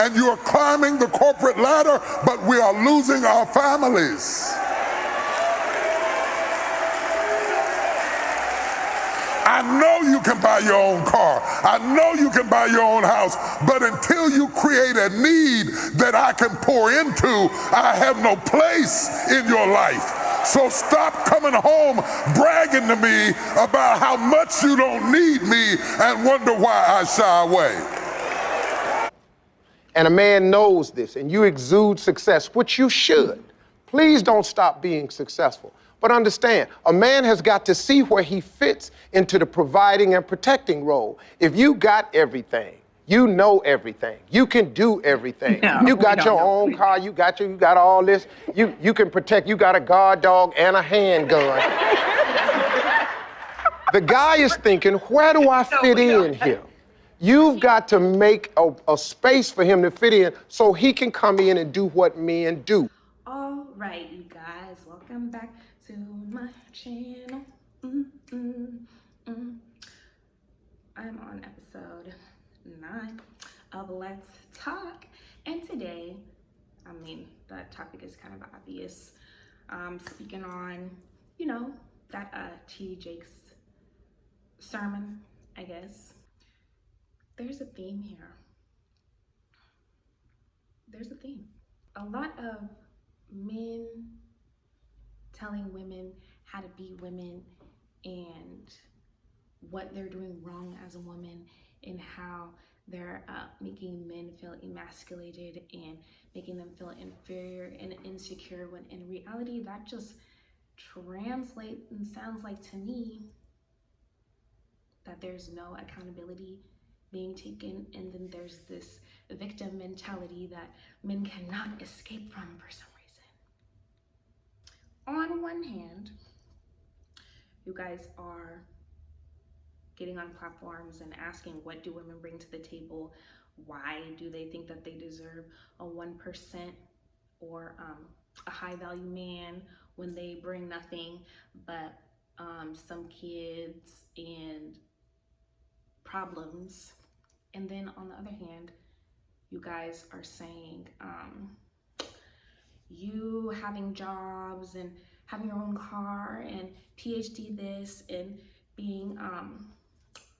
and you are climbing the corporate ladder, but we are losing our families. I know you can buy your own car. I know you can buy your own house. But until you create a need that I can pour into, I have no place in your life. So stop coming home bragging to me about how much you don't need me and wonder why I shy away. And a man knows this, and you exude success, which you should. Please don't stop being successful. But understand, a man has got to see where he fits into the providing and protecting role. If you got everything, you know everything, you can do everything. No, you got your own car, you got all this, you can protect, you got a guard dog and a handgun. The guy is thinking, where do I fit in here? You've got to make a space for him to fit in so he can come in and do what men do. All right, you guys, welcome back to my channel. I'm on episode 9 of Let's Talk, and today, the topic is kind of obvious. Speaking on, that T. Jake's sermon, I guess. There's a theme here. There's a theme. A lot of men telling women how to be women and what they're doing wrong as a woman and how they're making men feel emasculated and making them feel inferior and insecure, when in reality that just translates and sounds like to me that there's no accountability being taken, and then there's this victim mentality that men cannot escape from for some reason. On one hand, you guys are getting on platforms and asking, what do women bring to the table? Why do they think that they deserve a 1% or a high value man when they bring nothing but some kids and problems? And then on the other hand, you guys are saying, you having jobs and having your own car and PhD this and being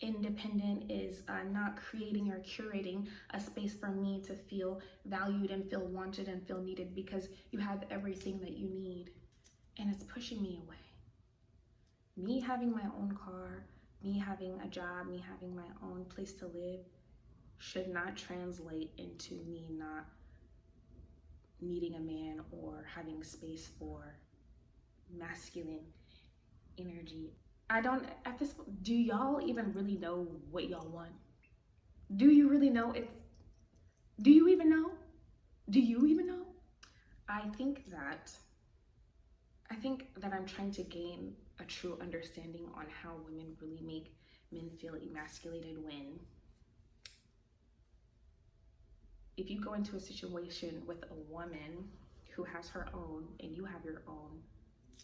independent is not creating or curating a space for me to feel valued and feel wanted and feel needed, because you have everything that you need, and it's pushing me away. Me having my own car, me having a job, me having my own place to live should not translate into me not needing a man or having space for masculine energy. Do y'all even really know what y'all want? Do you really know? Do you even know? I think that I'm trying to gain a true understanding on how women really make men feel emasculated, when if you go into a situation with a woman who has her own and you have your own,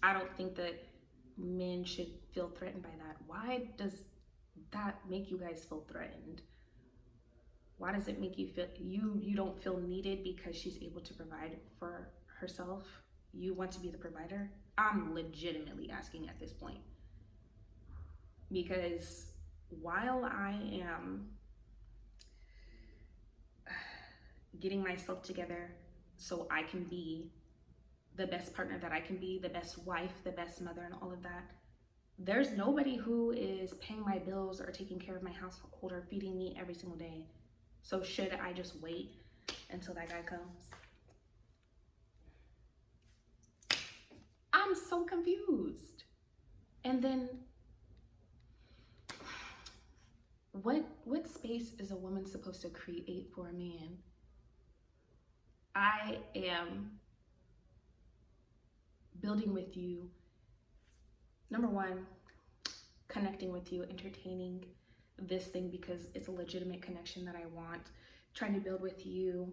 I don't think that men should feel threatened by that. Why does that make you guys feel threatened? Why does it make you feel you don't feel needed because she's able to provide for herself? You want to be the provider? I'm legitimately asking at this point, because while I am getting myself together so I can be the best partner that I can be, the best wife, the best mother, and all of that, there's nobody who is paying my bills or taking care of my household or feeding me every single day. So should I just wait until that guy comes? I'm so confused. And then what space is a woman supposed to create for a man? I am building with you, number one, connecting with you, entertaining this thing because it's a legitimate connection that I want, trying to build with you,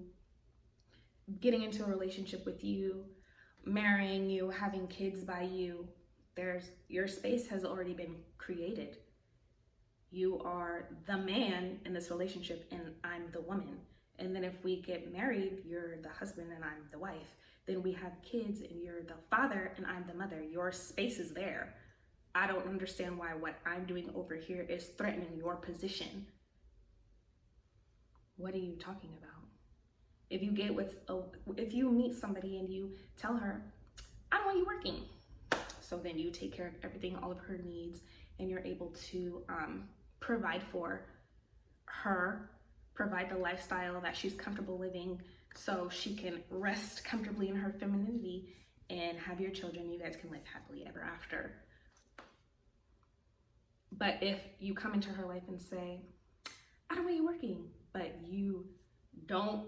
getting into a relationship with you, marrying you, having kids by you. Your space has already been created. You are the man in this relationship and I'm the woman. And then if we get married, you're the husband and I'm the wife. Then we have kids and you're the father and I'm the mother. Your space is there. I don't understand why what I'm doing over here is threatening your position. What are you talking about? If you meet somebody and you tell her, I don't want you working. So then you take care of everything, all of her needs, and you're able to provide for her, provide the lifestyle that she's comfortable living so she can rest comfortably in her femininity and have your children. You guys can live happily ever after. But if you come into her life and say, I don't want you working, but you don't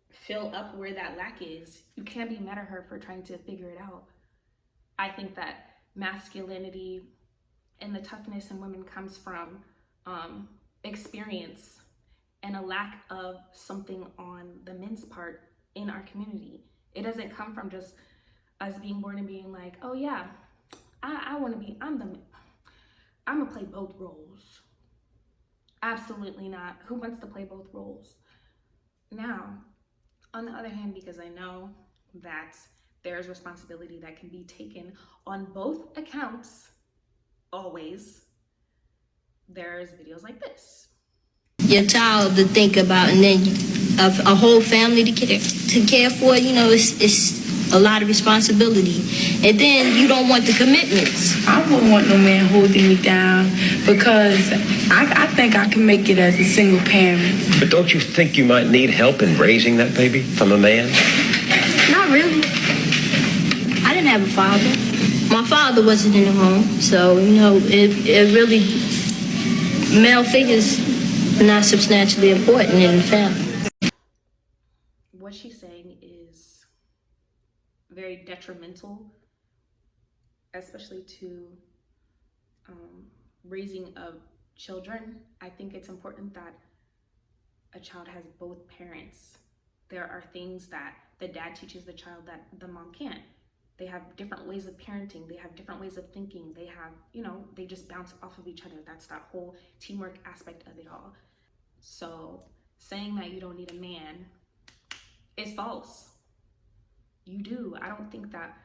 fill up where that lack is, you can't be mad at her for trying to figure it out. I think that masculinity and the toughness in women comes from experience and a lack of something on the men's part in our community. It doesn't come from just us being born and being like, oh yeah, I'm gonna play both roles. Absolutely not. Who wants to play both roles? Now, on the other hand, because I know that there's responsibility that can be taken on both accounts, always, there's videos like this. Your child to think about, and then a whole family to care for, it's a lot of responsibility. And then you don't want the commitments. I wouldn't want no man holding me down because I think I can make it as a single parent. But don't you think you might need help in raising that baby from a man? Not really. I didn't have a father. My father wasn't in the home, so, it really, male figures are not substantially important in the family. What she's saying is very detrimental, especially to raising of children. I think it's important that a child has both parents. There are things that the dad teaches the child that the mom can't. They have different ways of parenting. They have different ways of thinking. They have, they just bounce off of each other. That's that whole teamwork aspect of it all. So saying that you don't need a man is false. You do. I don't think that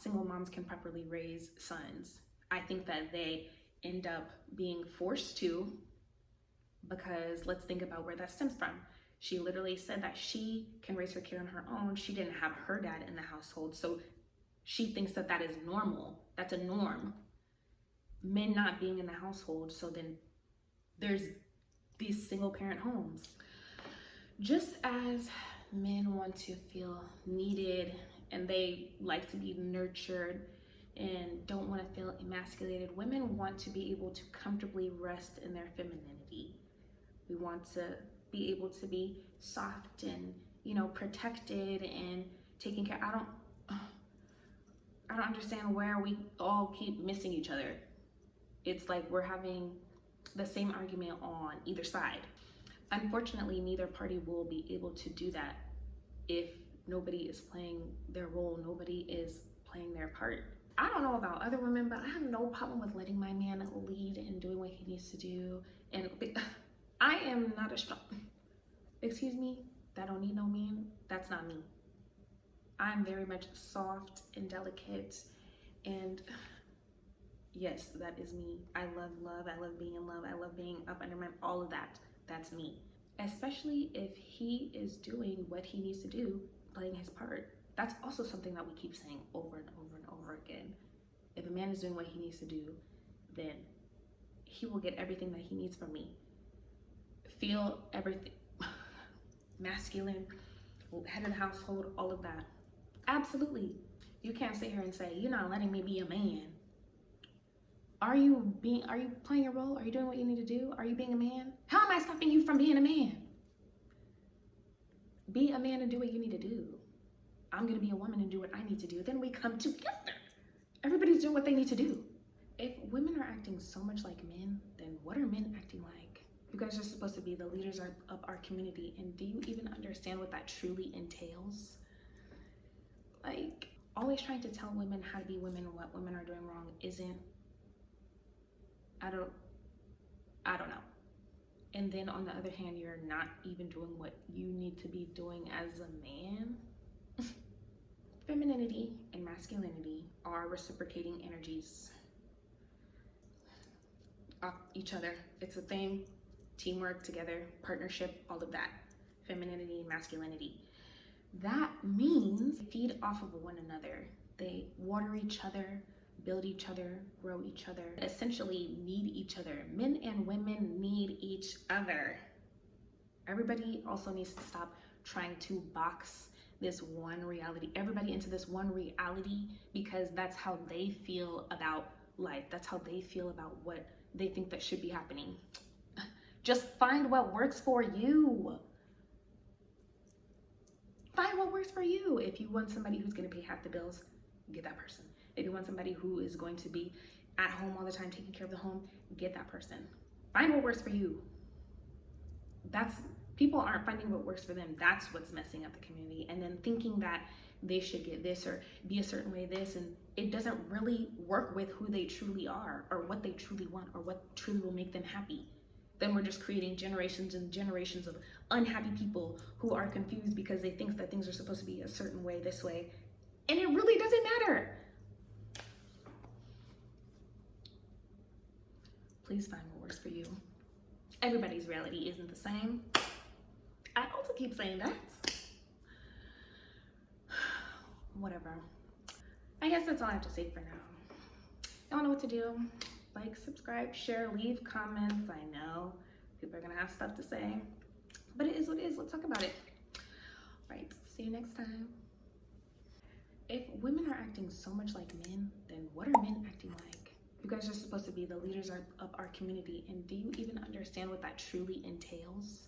single moms can properly raise sons. I think that they end up being forced to, because let's think about where that stems from. She literally said that she can raise her kid on her own. She didn't have her dad in the household. So she thinks that that is normal. That's a norm. Men not being in the household. So then there's these single parent homes. Just as men want to feel needed and they like to be nurtured and don't want to feel emasculated, women want to be able to comfortably rest in their femininity. We want to be able to be soft and, protected and taken care. I don't understand where we all keep missing each other. It's like we're having the same argument on either side. Unfortunately, neither party will be able to do that if nobody is playing their role, nobody is playing their part. I don't know about other women, but I have no problem with letting my man lead and doing what he needs to do. And I am not a strong, that don't need no man. That's not me. I'm very much soft and delicate, and yes, that is me. I love love, I love being in love, I love being up under my, all of that. That's me. Especially if he is doing what he needs to do, playing his part. That's also something that we keep saying over and over and over again. If a man is doing what he needs to do, then he will get everything that he needs from me. Feel everything, masculine, head of the household, all of that. Absolutely. You can't sit here and say, you're not letting me be a man. Are you playing your role? Are you doing what you need to do? Are you being a man? How am I stopping you from being a man? Be a man and do what you need to do. I'm gonna be a woman and do what I need to do. Then we come together. Everybody's doing what they need to do. If women are acting so much like men, then what are men acting like? You guys are supposed to be the leaders of our community, and do you even understand what that truly entails? Like, always trying to tell women how to be women and what women are doing wrong isn't, I don't know. and then on the other hand, you're not even doing what you need to be doing as a man. Femininity and masculinity are reciprocating energies off each other. It's a thing. Teamwork, together, partnership, all of that. Femininity and masculinity. That means they feed off of one another. They water each other, build each other, grow each other, essentially need each other. Men and women need each other. Everybody also needs to stop trying to box this one reality, everybody into this one reality, because that's how they feel about life. That's how they feel about what they think that should be happening. Just find what works for you. Find what works for you. If you want somebody who's going to pay half the bills, get that person. If you want somebody who is going to be at home all the time, taking care of the home, get that person. Find what works for you. People aren't finding what works for them. That's what's messing up the community. And then thinking that they should get this or be a certain way this, and it doesn't really work with who they truly are or what they truly want or what truly will make them happy. Then we're just creating generations and generations of unhappy people who are confused because they think that things are supposed to be a certain way, this way, and it really doesn't matter. Please find what works for you. Everybody's reality isn't the same. I also keep saying that. Whatever. I guess that's all I have to say for now. Y'all know what to do. Like, subscribe, share, leave comments. I know people are gonna have stuff to say, but it is what it is. Let's talk about it. All right, see you next time. If women are acting so much like men, then what are men acting like? You guys are supposed to be the leaders of our community, and do you even understand what that truly entails?